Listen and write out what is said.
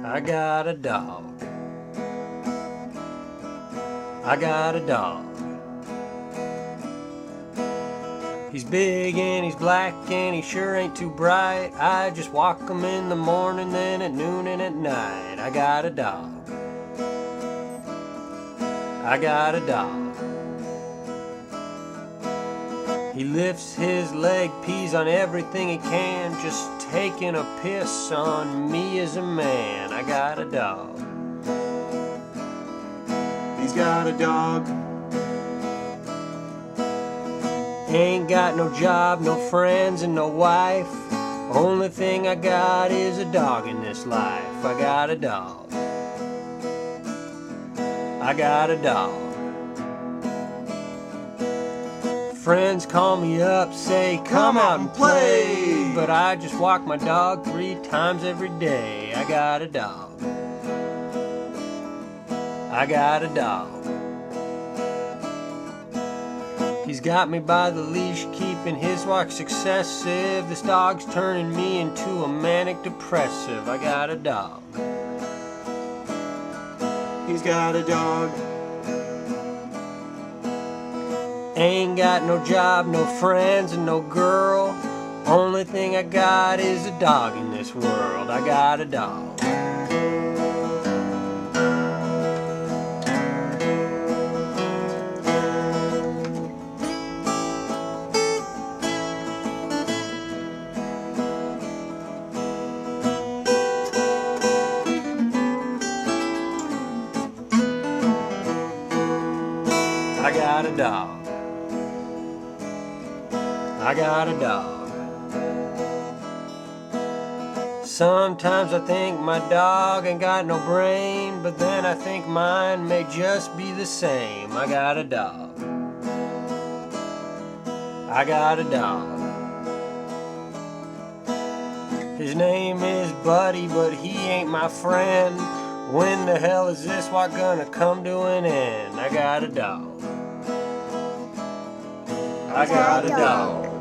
I got a dog. I got a dog. He's big and he's black and he sure ain't too bright. I just walk him in the morning, then at noon and at night. I got a dog. I got a dog. He lifts his leg, pees on everything he can, just taking a piss on me as a man. I got a dog. He's got a dog. Ain't got no job, no friends, and no wife. Only thing I got is a dog in this life. I got a dog. I got a dog. Friends call me up, say come out and play, but I just walk my dog 3 times every day. I got a dog. I got a dog. He's got me by the leash, keeping his walks excessive. This dog's turning me into a manic depressive. I got a dog. He's got a dog. Ain't got no job, no friends, and no girl. Only thing I got is a dog in this world. I got a dog. I got a dog. I got a dog. Sometimes I think my dog ain't got no brain, but then I think mine may just be the same. I got a dog. I got a dog. His name is Buddy, but he ain't my friend. When the hell is this walk gonna come to an end? I got a dog. I got a dog.